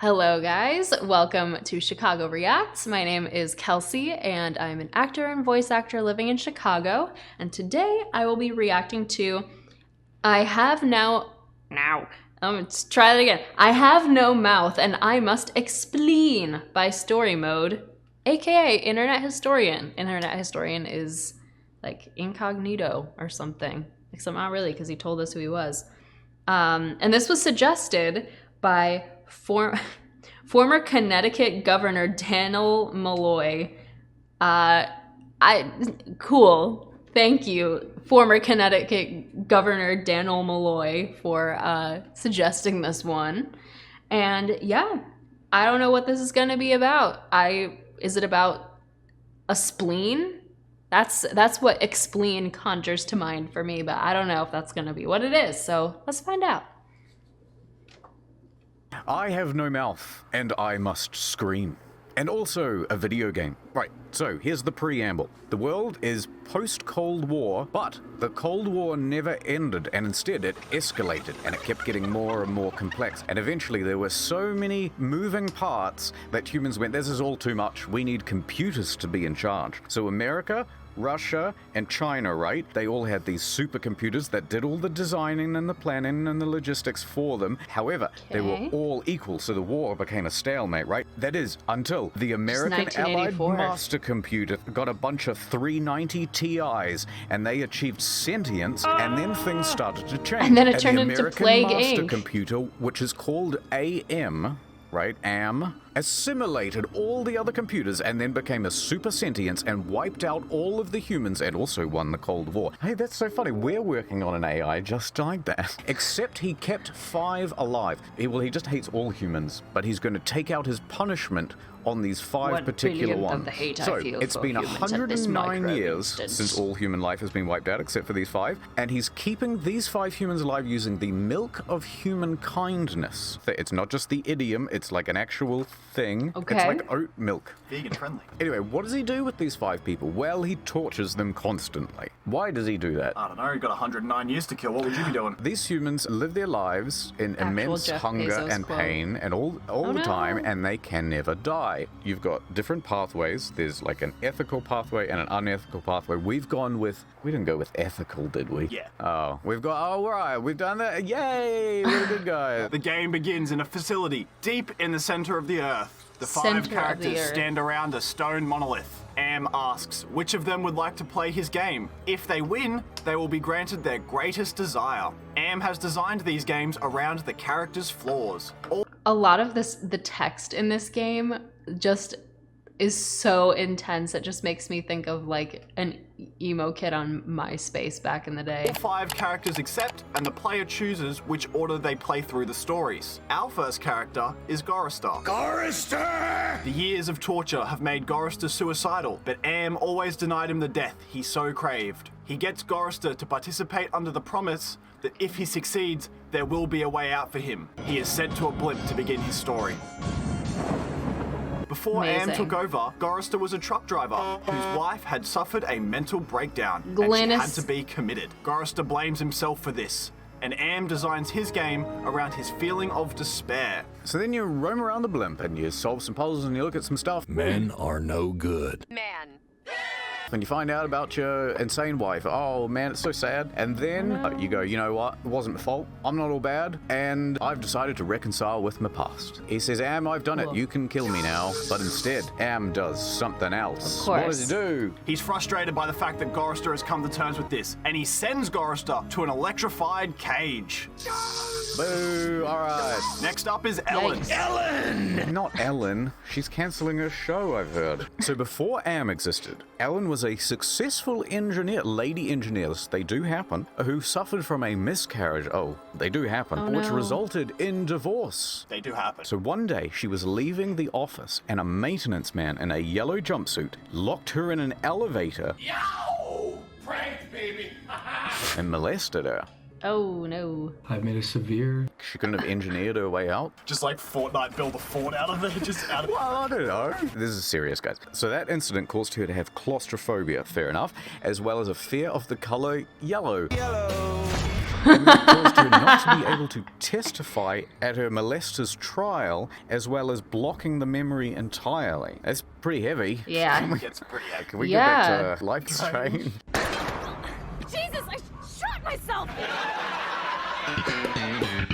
Hello guys, welcome to Chicago Reacts. My name is Kelsey and I'm an actor and voice actor living in Chicago. And today I will be reacting to let's try it again. I Have No Mouth and I Must Expleen by Storymode, aka Internet Historian. Internet Historian is like incognito or something. Except not really, because he told us who he was. And this was suggested by former Connecticut Governor Daniel Malloy. Cool. Thank you, former Connecticut Governor Daniel Malloy, for suggesting this one. And yeah, I don't know what this is going to be about. Is it about a spleen? That's what Expleen conjures to mind for me, but I don't know if that's going to be what it is. So let's find out. I have no mouth, and I must scream. And also a video game. Right, so here's the preamble. The world is post-Cold War, but the Cold War never ended, and instead it escalated, and it kept getting more and more complex. And eventually there were so many moving parts that humans went, this is all too much, we need computers to be in charge. So America, Russia, and China, right? They all had these supercomputers that did all the designing and the planning and the logistics for them. However, they were all equal, so the war became a stalemate, right? That is, until the American Allied Master Computer got a bunch of 390 Ti's, and they achieved sentience, and then things started to change. And then it turned into American Plague Master Inc. Computer, which is called AM, right? Assimilated all the other computers and then became a super sentience and wiped out all of the humans and also won the Cold War. Hey, that's so funny. We're working on an AI just like that. Except he kept 5 alive. He just hates all humans, but he's going to take out his punishment on these 5 particular ones. So it's been 109 years since all human life has been wiped out except for these 5, and he's keeping these 5 humans alive using the milk of human kindness. It's not just the idiom, it's like an actual thing. Okay. It's like oat milk. Vegan friendly. Anyway, what does he do with these 5 people? Well, he tortures them constantly. Why does he do that? I don't know, you've got 109 years to kill. What would you be doing? These humans live their lives in immense Jeff hunger Bezos and quote. pain and all the time, and they can never die. You've got different pathways. There's like an ethical pathway and an unethical pathway. We didn't go with ethical, did we? Yeah. Oh, right, we've done that. Yay, we're the good guys. The game begins in a facility deep in the center of the Earth. The 5 characters stand around a stone monolith. Am asks which of them would like to play his game. If they win, they will be granted their greatest desire. Am has designed these games around the characters' flaws. A lot of the text in this game just is so intense. It just makes me think of like an emo kid on MySpace back in the day. All 5 characters accept, and the player chooses which order they play through the stories. Our first character is Gorister. Gorister! The years of torture have made Gorister suicidal, but Am always denied him the death he so craved. He gets Gorister to participate under the promise that if he succeeds, there will be a way out for him. He is sent to a blimp to begin his story. Before Am took over, Gorister was a truck driver whose wife had suffered a mental breakdown and she had to be committed. Gorister blames himself for this, and Am designs his game around his feeling of despair. So then you roam around the blimp and you solve some puzzles and you look at some stuff. Men are no good. Man. And you find out about your insane wife. Oh man, it's so sad. And then you go, you know what? It wasn't my fault. I'm not all bad. And I've decided to reconcile with my past. He says, Am, I've done it. You can kill me now. But instead, Am does something else. Of course. What does he do? He's frustrated by the fact that Gorister has come to terms with this, and he sends Gorister to an electrified cage. Boo, all right. Next up is Ellen. Yikes. Not Ellen. She's cancelling her show, I've heard. So before Am existed, Ellen was a successful engineer, lady engineers, they do happen, who suffered from a miscarriage. Oh, they do happen, which resulted in divorce. They do happen. So one day she was leaving the office and a maintenance man in a yellow jumpsuit locked her in an elevator Pranked, baby! and molested her. Oh no. I've made a severe... She couldn't have engineered her way out. Just like Fortnite build a fort out of it, just out of Well, I don't know. This is serious, guys. So that incident caused her to have claustrophobia, fair enough, as well as a fear of the color yellow. And that caused her not to be able to testify at her molester's trial, as well as blocking the memory entirely. That's pretty heavy. Yeah. Gets pretty heavy. Can we get back to Life is Strange? Jesus, I shot myself!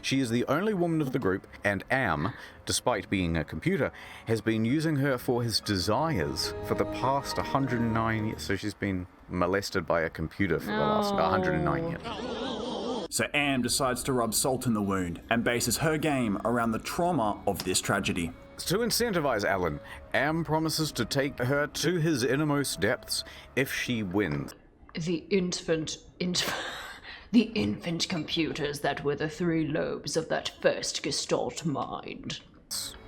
She is the only woman of the group, and Am, despite being a computer, has been using her for his desires for the past 109 years. So she's been molested by a computer for the last 109 years. So Am decides to rub salt in the wound and bases her game around the trauma of this tragedy. To incentivize Alan, Am promises to take her to his innermost depths if she wins. The infant computers that were the 3 lobes of that first Gestalt mind.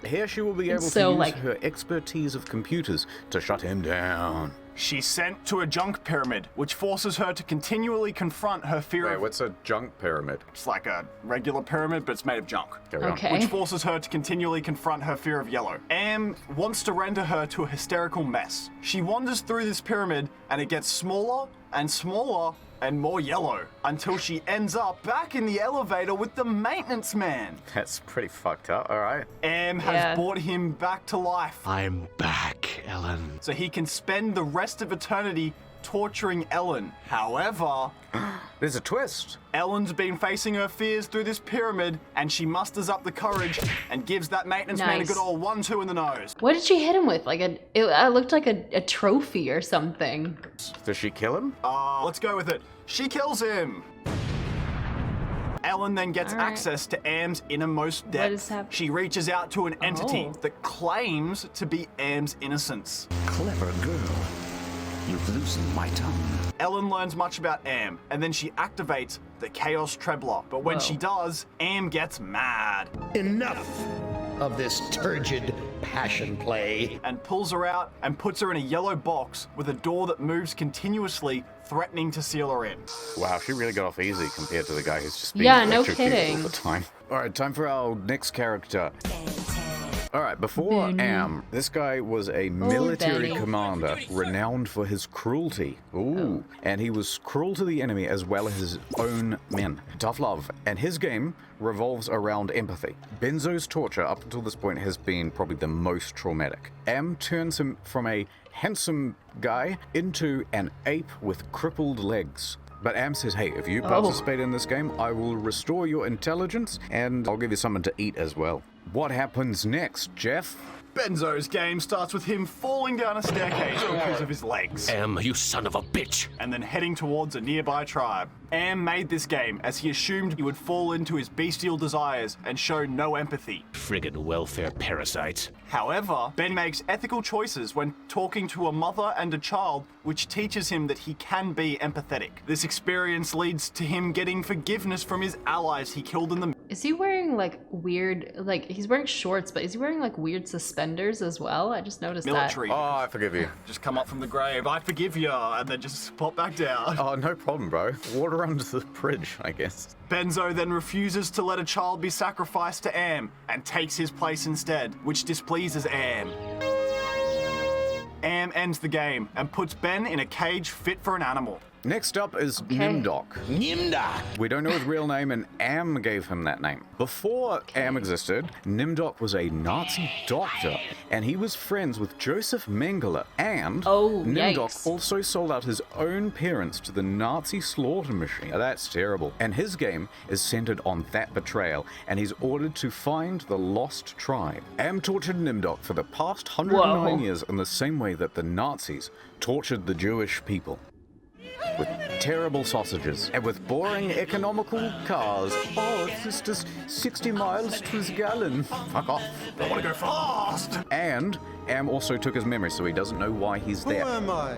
Here she will be able to use her expertise of computers to shut him down. She's sent to a junk pyramid, which forces her to continually confront her fear Wait, of... what's a junk pyramid? It's like a regular pyramid, but it's made of junk. Carry on. Okay. Which forces her to continually confront her fear of yellow. Am wants to render her to a hysterical mess. She wanders through this pyramid, and it gets smaller and smaller and more yellow, until she ends up back in the elevator with the maintenance man. That's pretty fucked up, alright. Am has brought him back to life, I'm back, Ellen. so he can spend the rest of eternity torturing Ellen. However, There's a twist. Ellen's been facing her fears through this pyramid, and she musters up the courage and gives that maintenance man a Nice. good old 1-2 in the nose. What did she hit him with? Like it looked like a trophy or something. Does she kill him? Let's go with it. She kills him. Ellen then gets All right. access to Am's innermost What depths. is happening? She reaches out to an entity Oh. that claims to be Am's innocence. Clever girl. You've loosened my tongue. Ellen learns much about Am, and then she activates the Chaos Trebler. But when Whoa. she does, Am gets mad Enough of this turgid passion play. and pulls her out and puts her in a yellow box with a door that moves continuously, threatening to seal her in. Wow, she really got off easy compared to the guy who's just being Yeah, no electrocuted kidding. all the time. Alright, time for our next character. Alright, before Am, this guy was a military Benny. commander renowned for his cruelty. Ooh. And he was cruel to the enemy as well as his own men. Tough love. And his game revolves around empathy. Benzo's torture up until this point has been probably the most traumatic. Am turns him from a handsome guy into an ape with crippled legs. But Am says, hey, if you participate in this game, I will restore your intelligence and I'll give you something to eat as well. What happens next, Jeff? Benzo's game starts with him falling down a staircase because of his legs, Em, you son of a bitch. and then heading towards a nearby tribe. Am made this game as he assumed he would fall into his bestial desires and show no empathy. Friggin' welfare parasites. However, Ben makes ethical choices when talking to a mother and a child, which teaches him that he can be empathetic. This experience leads to him getting forgiveness from his allies he killed in the Is he wearing like weird, like he's wearing shorts, but is he wearing like weird suspenders as well? I just noticed military. Oh, I forgive you. Just come up from the grave, I forgive you, and then just pop back down. Oh, no problem, bro. Water under the bridge, I guess. Benzo then refuses to let a child be sacrificed to Am and takes his place instead, which displeases Am. Am ends the game and puts Ben in a cage fit for an animal. Next up is Nimdok. Nimdok. We don't know his real name, and Am gave him that name. Before Am existed, Nimdok was a Nazi doctor, and he was friends with Joseph Mengele. And Oh, Nimdok yikes. also sold out his own parents to the Nazi slaughter machine. Now, that's terrible. And his game is centered on that betrayal, and he's ordered to find the lost tribe. Am tortured Nimdok for the past 109 Whoa. years in the same way that the Nazis tortured the Jewish people. With terrible sausages and with boring economical cars. Oh, it's just 60 miles to the gallon. Fuck off. I want to go fast! And Am also took his memory, so he doesn't know why he's there. Who am I?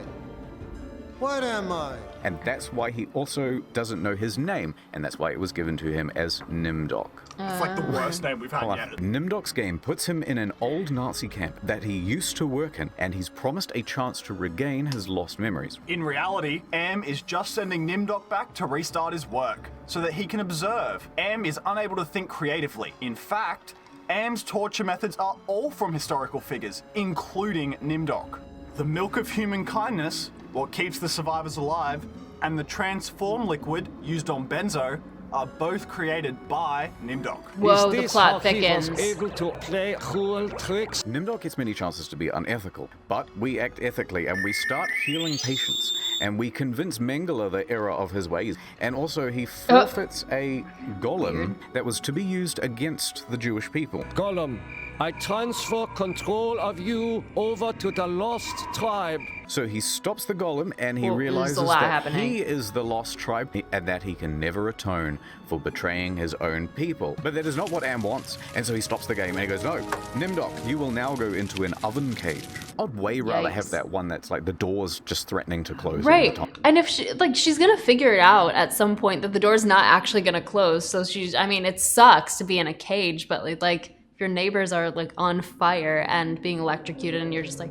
What am I? And that's why he also doesn't know his name, and that's why it was given to him as Nimdok. It's like the worst name we've had yet. Nimdok's game puts him in an old Nazi camp that he used to work in, and he's promised a chance to regain his lost memories. In reality, Am is just sending Nimdok back to restart his work, so that he can observe. Am is unable to think creatively. In fact, Am's torture methods are all from historical figures, including Nimdok. The milk of human kindness, what keeps the survivors alive, and the transform liquid used on Benzo are both created by Nimdok. Whoa, the plot thickens. Able to play cruel tricks? Nimdok gets many chances to be unethical, but we act ethically and we start healing patients. And we convince Mengele the error of his ways. And also he forfeits a golem that was to be used against the Jewish people. Golem, I transfer control of you over to the lost tribe. So he stops the golem and he Well, there's realizes a lot that happening. he is the lost tribe and that he can never atone for betraying his own people. But that is not what Am wants. And so he stops the game and he goes, no, Nimdok, you will now go into an oven cage. I'd way rather have that one that's like the door's just threatening to close. Right. All the time. And if she's gonna figure it out at some point that the door's not actually gonna close. So it sucks to be in a cage, but like if your neighbors are like on fire and being electrocuted and you're just like,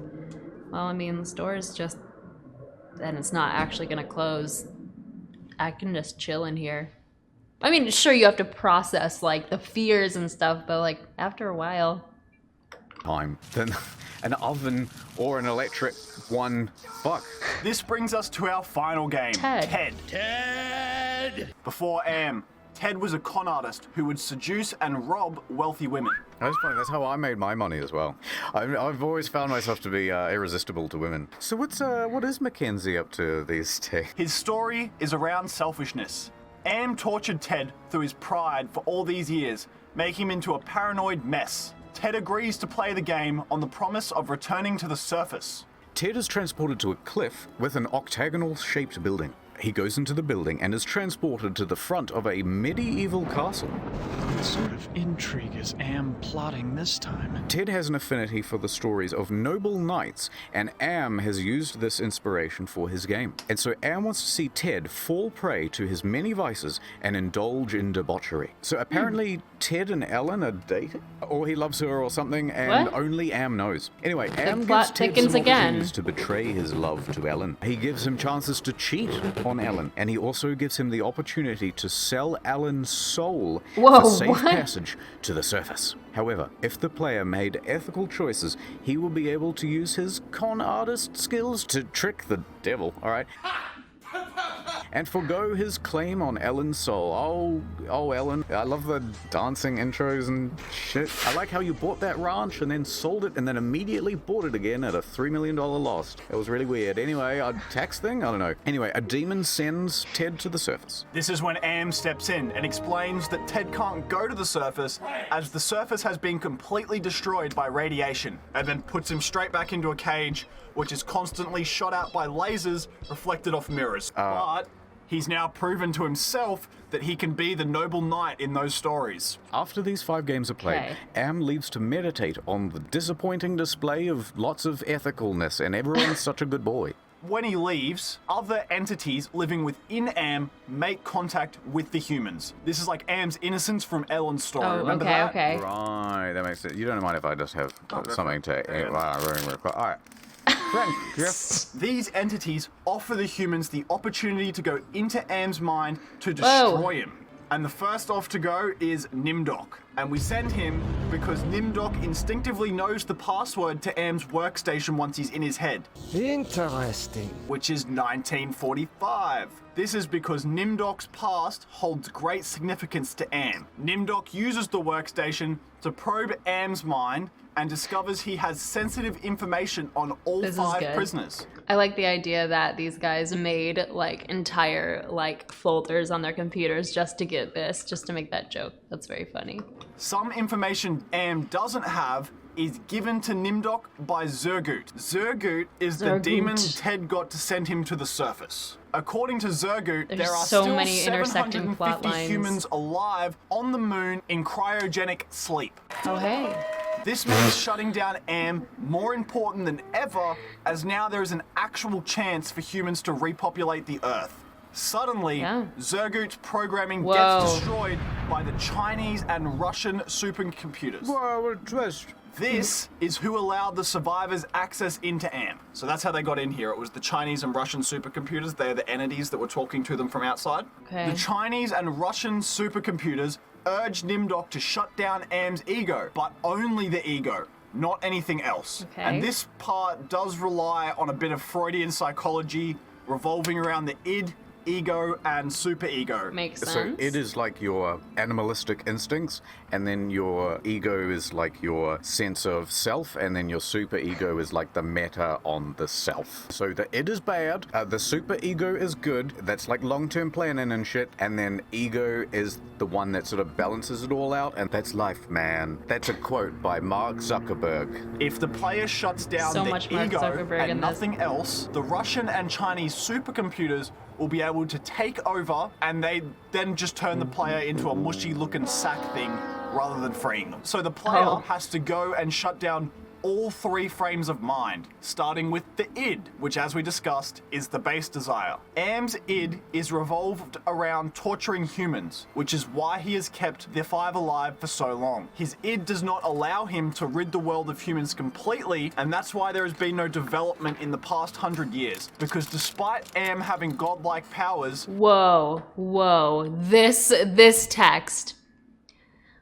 well, I mean, this door is just, and it's not actually gonna close. I can just chill in here. I mean, sure, you have to process like the fears and stuff, but like after a while. Time than an oven or an electric one. Fuck. This brings us to our final game, Ted. Ted! Before Am, Ted was a con artist who would seduce and rob wealthy women. That's funny. That's how I made my money as well. I've always found myself to be irresistible to women. So what is Mackenzie up to these days? His story is around selfishness. Am tortured Ted through his pride for all these years, making him into a paranoid mess. Ted agrees to play the game on the promise of returning to the surface. Ted is transported to a cliff with an octagonal-shaped building. He goes into the building and is transported to the front of a medieval castle. What sort of intrigue is Am plotting this time? Ted has an affinity for the stories of noble knights, and Am has used this inspiration for his game. And so Am wants to see Ted fall prey to his many vices and indulge in debauchery. So apparently Ted and Ellen are dating, or he loves her or something, and What? only Am knows. Anyway, Am gives plot Ted thickens some again. opportunities to betray his love to Ellen. He gives him chances to cheat on Ellen, and he also gives him the opportunity to sell Ellen's soul for safe passage to the surface. However, if the player made ethical choices, he will be able to use his con artist skills to trick the devil, alright? And forgo his claim on Ellen's soul. Oh, Ellen, I love the dancing intros and shit. I like how you bought that ranch and then sold it and then immediately bought it again at a $3 million loss. It was really weird. Anyway, a tax thing? I don't know. Anyway, a demon sends Ted to the surface. This is when Am steps in and explains that Ted can't go to the surface as the surface has been completely destroyed by radiation, and then puts him straight back into a cage which is constantly shot out by lasers reflected off mirrors. But he's now proven to himself that he can be the noble knight in those stories. After these 5 games are played, Am leaves to meditate on the disappointing display of lots of ethicalness, and everyone's such a good boy. When he leaves, other entities living within Am make contact with the humans. This is like Am's innocence from Ellen's story. Oh, Remember okay, that? okay. Right, that makes sense. You don't mind if I just have something to... Alright. These entities offer the humans the opportunity to go into Am's mind to destroy him. And the first off to go is Nimdok. And we send him because Nimdok instinctively knows the password to Am's workstation once he's in his head. Interesting. Which is 1945. This is because Nimdok's past holds great significance to Am. Nimdok uses the workstation to probe Am's mind and discovers he has sensitive information on all 5 prisoners. I like the idea that these guys made like entire like folders on their computers just to get this, just to make that joke. That's very funny. Some information Am doesn't have is given to Nimdok by Zergut. Zergut is the demon Ted got to send him to the surface. According to Zergut, there are so still many intersecting plot 750 lines. humans alive on the moon in cryogenic sleep. Oh, hey. This makes shutting down Am more important than ever, as now there is an actual chance for humans to repopulate the Earth. Suddenly, Zergut's programming gets destroyed by the Chinese and Russian supercomputers. This is who allowed the survivors access into Am. So that's how they got in here. It was the Chinese and Russian supercomputers. They're the entities that were talking to them from outside. Okay. The Chinese and Russian supercomputers urged Nimdok to shut down Am's ego, but only the ego, not anything else. Okay. And this part does rely on a bit of Freudian psychology revolving around the id ego, and superego. Makes sense. So id is like your animalistic instincts, and then your ego is like your sense of self, and then your superego is like the meta on the self. So the id is bad, the superego is good, that's like long-term planning and shit, and then ego is the one that sort of balances it all out, and that's life, man. That's a quote by Mark Zuckerberg. If the player shuts down So the much Mark ego Zuckerberg in and this. nothing else, the Russian and Chinese supercomputers will be able to take over, and they then just turn the player into a mushy-looking sack thing rather than freeing them. So the player has to go and shut down all 3 frames of mind, starting with the id, which, as we discussed, is the base desire. Am's id is revolved around torturing humans, which is why he has kept the 5 alive for so long. His id does not allow him to rid the world of humans completely, and that's why there has been no development in the past 100 years, because despite Am having godlike powers... Whoa, this text.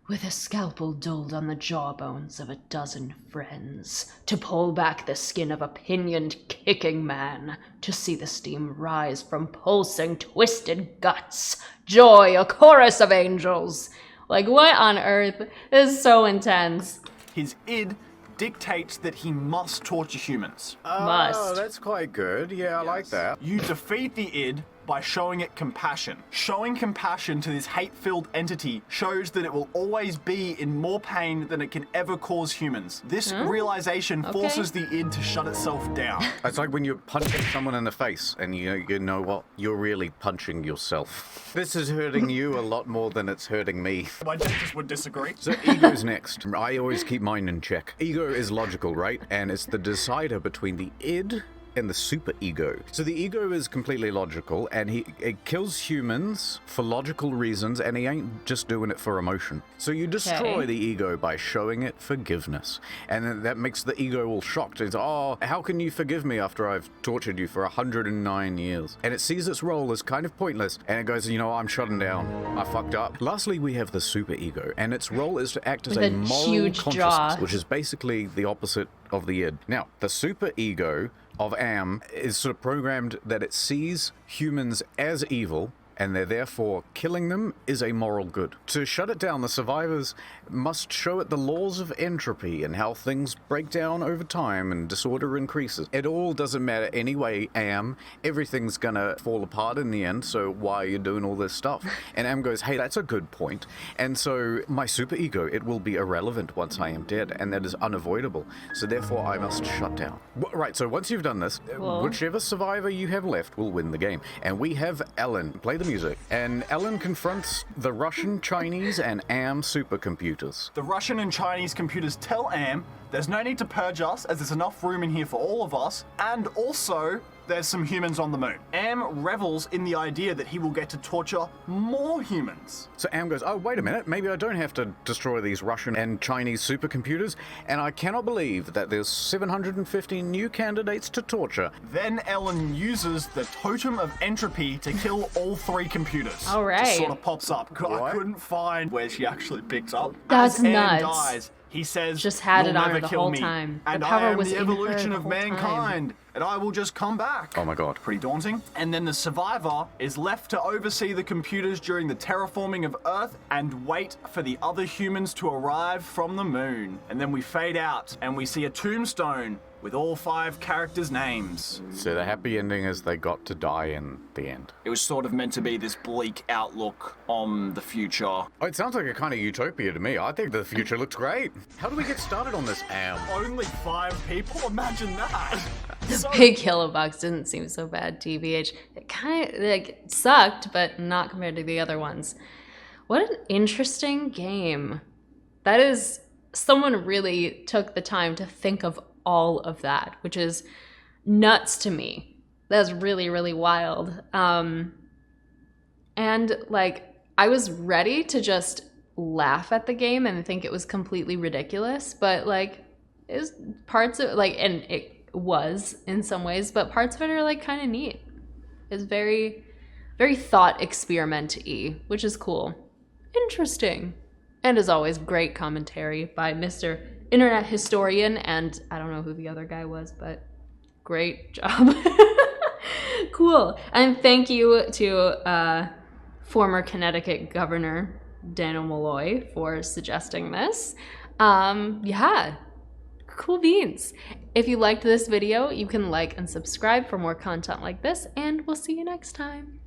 With a scalpel dulled on the jawbones of a dozen friends, to pull back the skin of a pinioned kicking man, to see the steam rise from pulsing twisted guts, joy, a chorus of angels. Like, what on earth? This is so intense. His id dictates that he must torture humans. Oh, that's quite good. Yeah, I like that. You defeat the id by showing it compassion. Showing compassion to this hate-filled entity shows that it will always be in more pain than it can ever cause humans. This realization forces the id to shut itself down. It's like when you're punching someone in the face and you know what? You're really punching yourself. This is hurting you a lot more than it's hurting me. My judges would disagree. So ego's next. I always keep mine in check. Ego is logical, right? And it's the decider between the id and the superego. So the ego is completely logical, and it kills humans for logical reasons, and he ain't just doing it for emotion. So you destroy the ego by showing it forgiveness, and then that makes the ego all shocked. It's, oh, how can you forgive me after I've tortured you for 109 years? And it sees its role as kind of pointless, and it goes, you know, I'm shutting down. I fucked up. Lastly, we have the superego, and its role is to act as a moral consciousness, which is basically the opposite of the id. Now, the superego of Am is sort of programmed that it sees humans as evil, and they're therefore killing them is a moral good. To shut it down, the survivors must show it the laws of entropy and how things break down over time and disorder increases. It all doesn't matter anyway, Am. Everything's gonna fall apart in the end, so why are you doing all this stuff? And Am goes, hey, that's a good point. And so my superego, it will be irrelevant once I am dead, and that is unavoidable. So therefore I must shut down. Right, so once you've done this, whichever survivor you have left will win the game. And we have Ellen. Play the music. And Ellen confronts the Russian, Chinese, and Am supercomputers. The Russian and Chinese computers tell Am there's no need to purge us, as there's enough room in here for all of us, and also there's some humans on the moon. Am revels in the idea that he will get to torture more humans. So Am goes, oh, wait a minute, maybe I don't have to destroy these Russian and Chinese supercomputers, and I cannot believe that there's 750 new candidates to torture. Then Ellen uses the totem of entropy to kill all 3 computers. All right. Just sort of pops up. I couldn't find where she actually picks up. That's As Am nuts. dies, he says, Just had "You'll it on never her the kill whole me, time. and The power I am was the in her evolution the of whole time." mankind, and I will just come back." Oh my god. Pretty daunting. And then the survivor is left to oversee the computers during the terraforming of Earth and wait for the other humans to arrive from the moon. And then we fade out, and we see a tombstone with all 5 characters' names. So the happy ending is they got to die in the end. It was sort of meant to be this bleak outlook on the future. Oh, it sounds like a kind of utopia to me. I think the future looks great. How do we get started on this, Am? Only 5 people? Imagine that! The big kilobox didn't seem so bad, TBH. It kind of like sucked, but not compared to the other ones. What an interesting game. That is, someone really took the time to think of all of that, which is nuts to me. That's really, really wild. And like, I was ready to just laugh at the game and think it was completely ridiculous, but like, it was parts of like, and it was in some ways, but parts of it are like kind of neat. It's very, very thought experiment-y, which is cool. Interesting. And as always, great commentary by Mr. Internet Historian, and I don't know who the other guy was, but great job. Cool. And thank you to former Connecticut Governor Daniel Malloy for suggesting this. Yeah, cool beans. If you liked this video, you can like and subscribe for more content like this, and we'll see you next time.